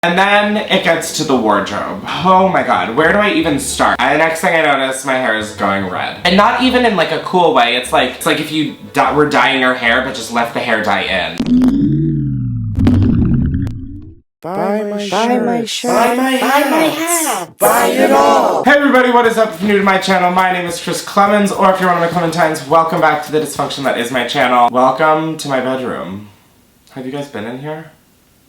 And then it gets to the wardrobe. Oh my god, where do I even start? The next thing I notice, my hair is going red. And not even in like a cool way, it's like if you were dyeing your hair but just left the hair dye in. Buy my shirt. Buy my hat. Buy it all. Hey everybody, what is up? If you're new to my channel, my name is Klemens, or if you're one of my Clementines, welcome back to the dysfunction that is my channel. Welcome to my bedroom. Have you guys been in here?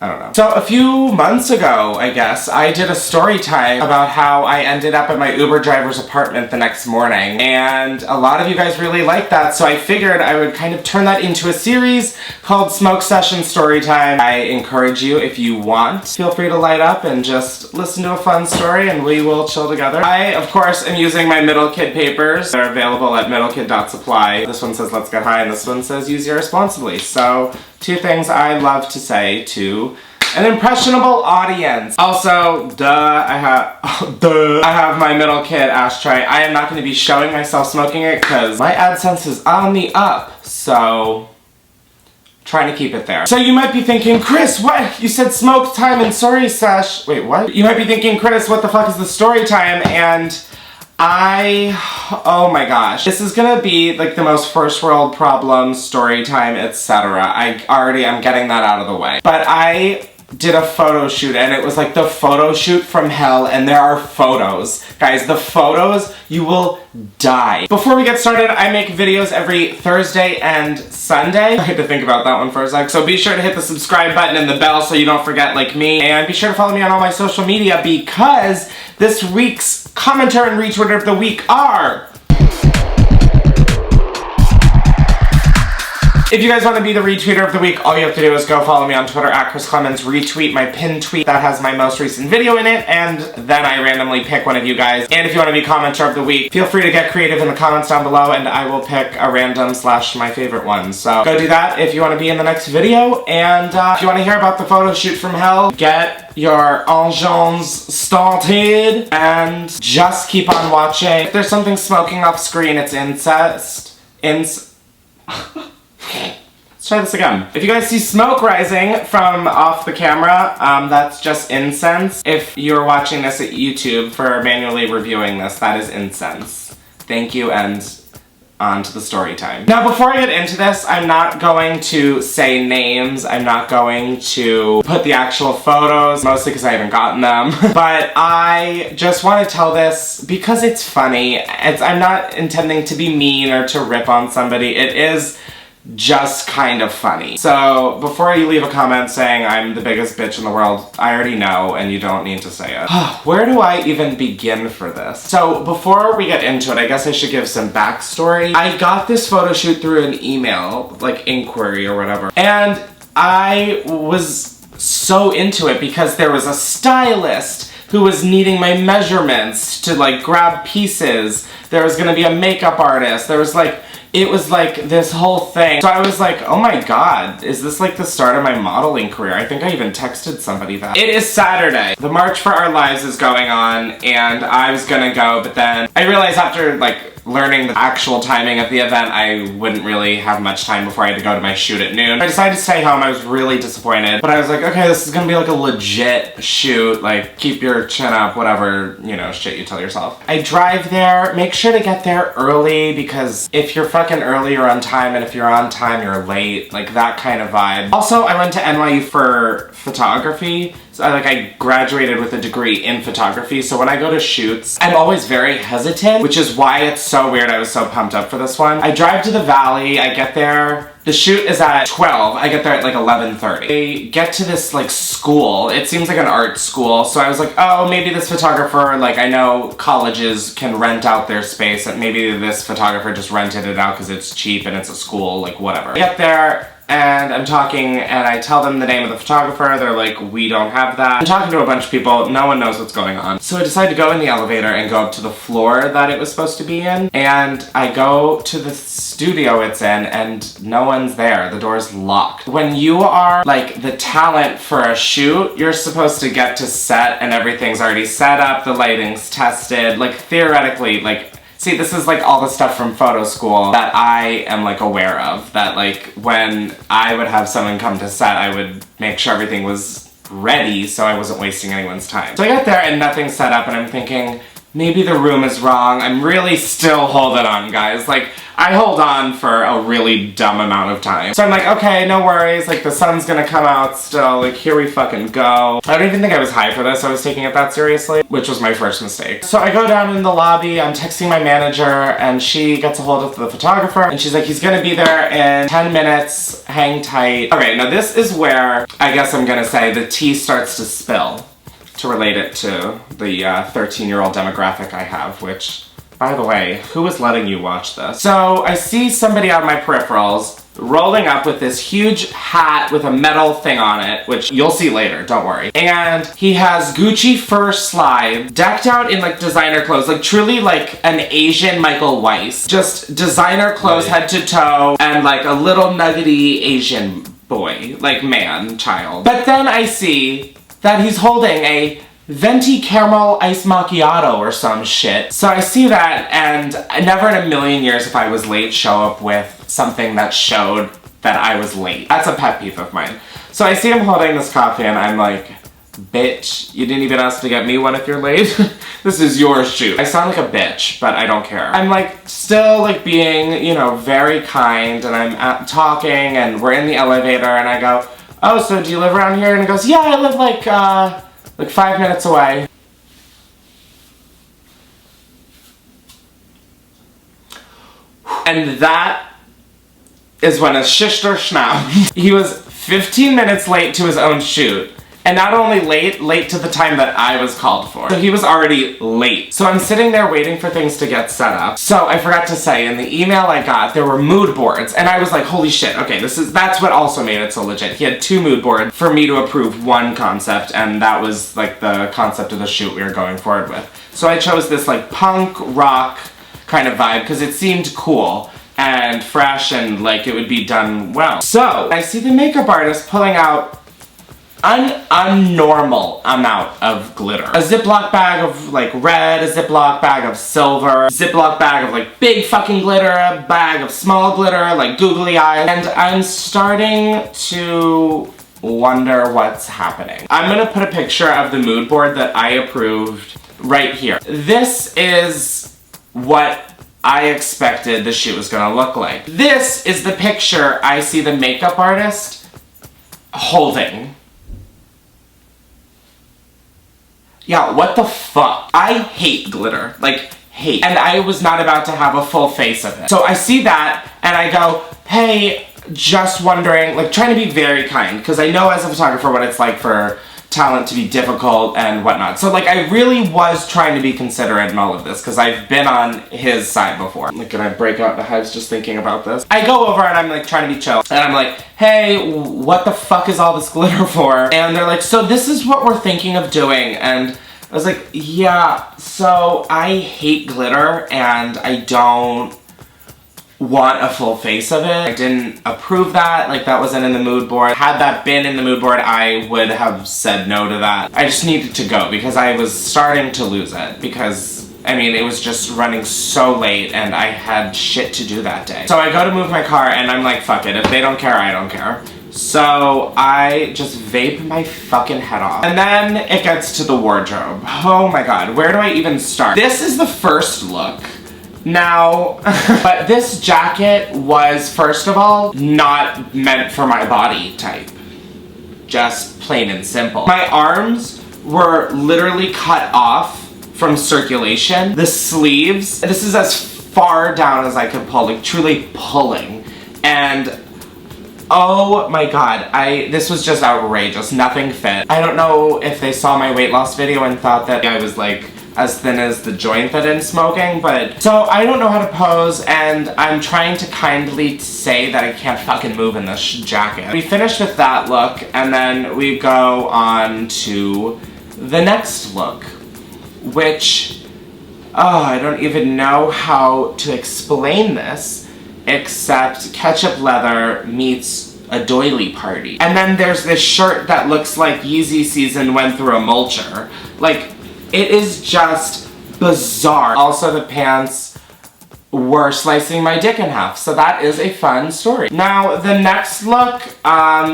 I don't know. So a few months ago, I guess, I did a story time about how I ended up at my Uber driver's apartment the next morning. And a lot of you guys really liked that, so I figured I would kind of turn that into a series called Smoke Session Storytime. I encourage you, if you want, feel free to light up and just listen to a fun story and we will chill together. I, of course, am using my Middle Kid papers. They're available at middlekid.supply. This one says let's get high and this one says use irresponsibly. So, two things I love to say to an impressionable audience. Also, I have my Middle Kid ashtray. I am not going to be showing myself smoking it because my AdSense is on the up, so trying to keep it there. So you might be thinking, Chris, what? You said smoke time and story sesh. Wait, what? You might be thinking, Chris, what the fuck is the story time? And oh my gosh. This is gonna be like the most first world problem, story time, etc. I'm getting that out of the way. But I did a photo shoot and it was like the photo shoot from hell, and there are photos. Guys, the photos, you will die. Before we get started, I make videos every Thursday and Sunday. I had to think about that one for a sec. So be sure to hit the subscribe button and the bell so you don't forget like me. And be sure to follow me on all my social media because this week's commenter and retweeter of the week are... If you guys want to be the retweeter of the week, all you have to do is go follow me on Twitter at Chris Klemens, retweet my pinned tweet that has my most recent video in it, and then I randomly pick one of you guys. And if you want to be commenter of the week, feel free to get creative in the comments down below and I will pick a random / my favorite one. So go do that if you want to be in the next video, and if you want to hear about the photo shoot from hell, get your engines started and just keep on watching. If there's something smoking off screen, it's incest. Let's try this again. If you guys see smoke rising from off the camera, that's just incense. If you're watching this at YouTube for manually reviewing this, that is incense. Thank you, and on to the story time. Now, before I get into this, I'm not going to say names. I'm not going to put the actual photos, mostly because I haven't gotten them. But I just want to tell this because it's funny. I'm not intending to be mean or to rip on somebody. It is just kind of funny. So before you leave a comment saying I'm the biggest bitch in the world, I already know and you don't need to say it. Where do I even begin for this? So before we get into it, I guess I should give some backstory. I got this photo shoot through an email, like inquiry or whatever, and I was so into it because there was a stylist who was needing my measurements to like grab pieces. There was gonna be a makeup artist. It was like this whole thing. So I was like, oh my god, is this like the start of my modeling career? I think I even texted somebody that. It is Saturday. The March for Our Lives is going on and I was gonna go, but then I realized after like learning the actual timing of the event, I wouldn't really have much time before I had to go to my shoot at noon. I decided to stay home. I was really disappointed, but I was like, okay, this is gonna be like a legit shoot, like keep your chin up, whatever, you know, shit you tell yourself. I drive there, make sure to get there early because if you're fucking early, you're on time, and if you're on time, you're late, like that kind of vibe. Also, I went to NYU for photography. So I graduated with a degree in photography, so when I go to shoots, I'm always very hesitant, which is why it's so weird I was so pumped up for this one. I drive to the valley, I get there, the shoot is at 12, I get there at like 11:30. I get to this like school, it seems like an art school, so I was like, oh, maybe this photographer, like I know colleges can rent out their space, and maybe this photographer just rented it out because it's cheap and it's a school, like whatever. I get there, and I'm talking, and I tell them the name of the photographer, they're like, we don't have that. I'm talking to a bunch of people, no one knows what's going on. So I decide to go in the elevator and go up to the floor that it was supposed to be in, and I go to the studio it's in, and no one's there, the door's locked. When you are, like, the talent for a shoot, you're supposed to get to set, and everything's already set up, the lighting's tested, like, theoretically, like, see, this is like all the stuff from photo school that I am like aware of. That like when I would have someone come to set, I would make sure everything was ready, so I wasn't wasting anyone's time. So I got there and nothing's set up, and I'm thinking, maybe the room is wrong. I'm really still holding on, guys. Like, I hold on for a really dumb amount of time. So I'm like, okay, no worries, like the sun's gonna come out still, like here we fucking go. I don't even think I was high for this, I was taking it that seriously, which was my first mistake. So I go down in the lobby, I'm texting my manager, and she gets a hold of the photographer, and she's like, he's gonna be there in 10 minutes, hang tight. Okay, now this is where, I guess I'm gonna say, the tea starts to spill, to relate it to the 13-year-old demographic I have, which, by the way, who is letting you watch this? So I see somebody on my peripherals rolling up with this huge hat with a metal thing on it, which you'll see later, don't worry. And he has Gucci fur slide, decked out in like designer clothes, like truly like an Asian Michael Weiss. Just designer clothes head to toe, and like a little nuggety Asian boy, like man, child. But then I see that he's holding a venti caramel ice macchiato or some shit. So I see that, and never in a million years if I was late show up with something that showed that I was late. That's a pet peeve of mine. So I see him holding this coffee and I'm like, bitch, you didn't even ask to get me one if you're late? This is your shoot. I sound like a bitch, but I don't care. I'm like still like being, you know, very kind, and I'm talking, and we're in the elevator, and I go, oh, so do you live around here? And he goes, yeah, I live like 5 minutes away. And that is when a shister schnapp. He was 15 minutes late to his own shoot. And not only late to the time that I was called for. So he was already late. So I'm sitting there waiting for things to get set up. So I forgot to say, in the email I got, there were mood boards. And I was like, holy shit, okay, that's what also made it so legit. He had 2 mood boards for me to approve one concept, and that was like the concept of the shoot we were going forward with. So I chose this like punk rock kind of vibe because it seemed cool and fresh and like it would be done well. So I see the makeup artist pulling out an unnormal amount of glitter. A Ziploc bag of like red, a Ziploc bag of silver, a Ziploc bag of like big fucking glitter, a bag of small glitter, like googly eyes, and I'm starting to wonder what's happening. I'm gonna put a picture of the mood board that I approved right here. This is what I expected the shoot was gonna look like. This is the picture I see the makeup artist holding. Yeah, what the fuck? I hate glitter. Like, hate. And I was not about to have a full face of it. So I see that, and I go, hey, just wondering, like trying to be very kind, because I know as a photographer what it's like for talent to be difficult and whatnot. So like I really was trying to be considerate in all of this, because I've been on his side before. Like, can I break out the hives just thinking about this? I go over and I'm like trying to be chill, and I'm like, hey, what the fuck is all this glitter for? And they're like, so this is what we're thinking of doing. And I was like, yeah, so I hate glitter and I don't want a full face of it. I didn't approve that, like that wasn't in the mood board. Had that been in the mood board, I would have said no to that. I just needed to go because I was starting to lose it, because I mean, it was just running so late and I had shit to do that day. So I go to move my car and I'm like, fuck it, if they don't care, I don't care. So I just vape my fucking head off. And then it gets to the wardrobe. Oh my god, where do I even start? This is the first look. Now, but this jacket was, first of all, not meant for my body type. Just plain and simple. My arms were literally cut off from circulation. The sleeves, this is as far down as I could pull, like truly pulling. And oh my god, this was just outrageous. Nothing fit. I don't know if they saw my weight loss video and thought that I was like as thin as the joint that I'm smoking, but so I don't know how to pose, and I'm trying to kindly say that I can't fucking move in this jacket. We finished with that look, and then we go on to the next look, which, oh, I don't even know how to explain this, except ketchup leather meets a doily party. And then there's this shirt that looks like Yeezy season went through a mulcher. Like, it is just bizarre. Also, the pants were slicing my dick in half. So that is a fun story. Now, the next look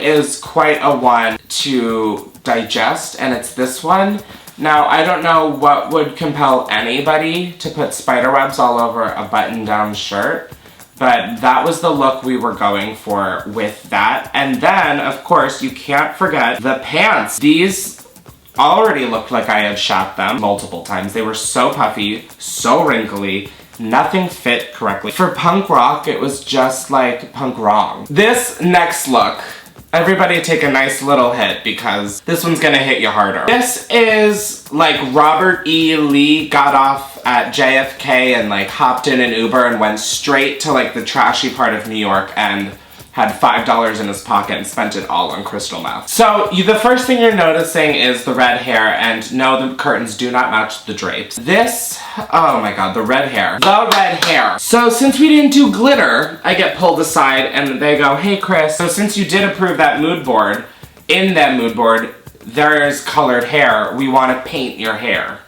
is quite a one to digest, and it's this one. Now, I don't know what would compel anybody to put spiderwebs all over a button-down shirt, but that was the look we were going for with that. And then, of course, you can't forget the pants. These already looked like I had shot them multiple times. They were so puffy, so wrinkly, nothing fit correctly. For punk rock, it was just like punk wrong. This next look, everybody take a nice little hit because this one's gonna hit you harder. This is like Robert E. Lee got off at JFK and like hopped in an Uber and went straight to like the trashy part of New York and had $5 in his pocket and spent it all on crystal meth. So the first thing you're noticing is the red hair, and no, the curtains do not match the drapes. This, oh my god, the red hair. The red hair. So since we didn't do glitter, I get pulled aside and they go, hey Chris, so since you did approve that mood board, in that mood board, there's colored hair. We want to paint your hair.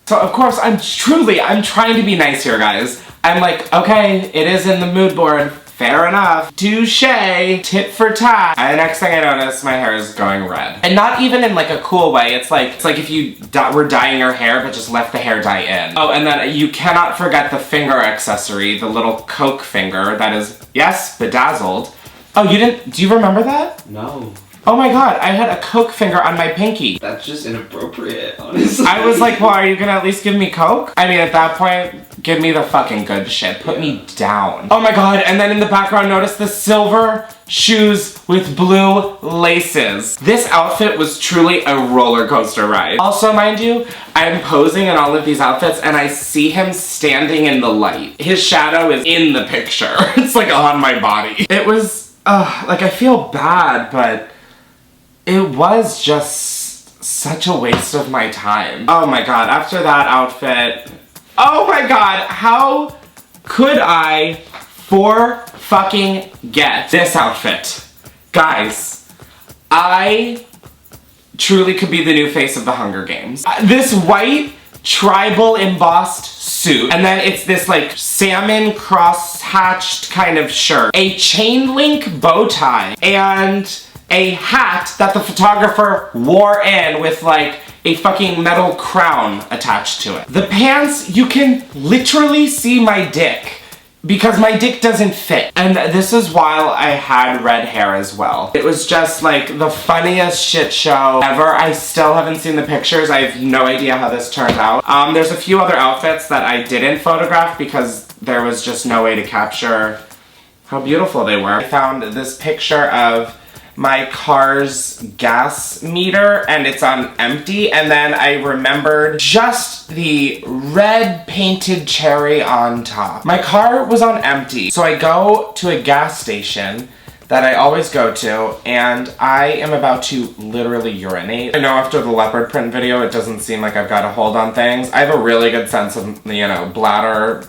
So of course, I'm trying to be nice here, guys. I'm like, okay, it is in the mood board. Fair enough. Touche. Tit for tat. And the next thing I notice, my hair is going red. And not even in like a cool way. It's like if you were dyeing your hair but just left the hair dye in. Oh, and then you cannot forget the finger accessory, the little Coke finger that is, yes, bedazzled. Oh, do you remember that? No. Oh my god, I had a Coke finger on my pinky. That's just inappropriate, honestly. I was like, well, are you gonna at least give me Coke? I mean, at that point, give me the fucking good shit. Put me down. Oh my god, and then in the background, notice the silver shoes with blue laces. This outfit was truly a roller coaster ride. Also, mind you, I'm posing in all of these outfits and I see him standing in the light. His shadow is in the picture. It's like on my body. It was, like I feel bad, but it was just such a waste of my time. Oh my god, after that outfit, oh my god, how could I fucking get this outfit? Guys, I truly could be the new face of the Hunger Games. This white tribal embossed suit, and then it's this like salmon cross-hatched kind of shirt, a chain link bow tie, and a hat that the photographer wore in with like a fucking metal crown attached to it. The pants, you can literally see my dick because my dick doesn't fit. And this is while I had red hair as well. It was just like the funniest shit show ever. I still haven't seen the pictures. I have no idea how this turned out. There's a few other outfits that I didn't photograph because there was just no way to capture how beautiful they were. I found this picture of my car's gas meter and it's on empty, and then I remembered just the red painted cherry on top. My car was on empty, so I go to a gas station that I always go to, and I am about to literally urinate. I know after the leopard print video it doesn't seem like I've got a hold on things. I have a really good sense of, you know, bladder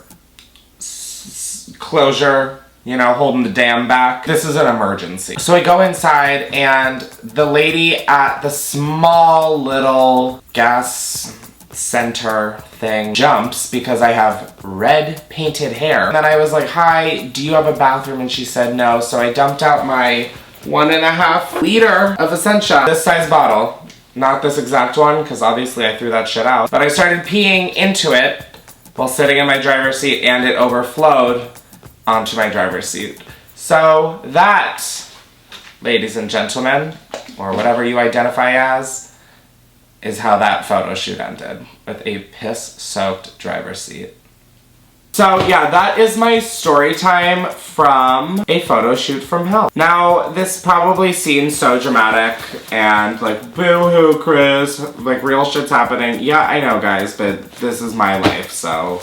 closure, you know, holding the dam back. This is an emergency. So I go inside and the lady at the small little gas center thing jumps because I have red painted hair. And then I was like, hi, do you have a bathroom? And she said no. So I dumped out my 1.5 liter of Essentia, this size bottle. Not this exact one, because obviously I threw that shit out. But I started peeing into it while sitting in my driver's seat, and it overflowed onto my driver's seat. So that, ladies and gentlemen, or whatever you identify as, is how that photo shoot ended, with a piss-soaked driver's seat. So yeah, that is my story time from a photo shoot from hell. Now, this probably seems so dramatic and like, boo-hoo, Chris, like real shit's happening. Yeah, I know, guys, but this is my life, so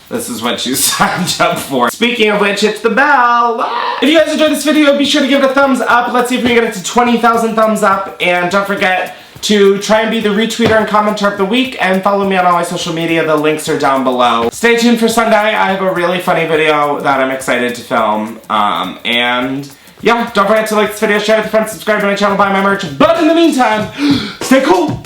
this is what you signed up for. Speaking of which, hit the bell! If you guys enjoyed this video, be sure to give it a thumbs up. Let's see if we can get it to 20,000 thumbs up. And don't forget to try and be the retweeter and commenter of the week, and follow me on all my social media. The links are down below. Stay tuned for Sunday. I have a really funny video that I'm excited to film. And yeah, don't forget to like this video, share it with your friends, subscribe to my channel, buy my merch. But in the meantime, stay cool!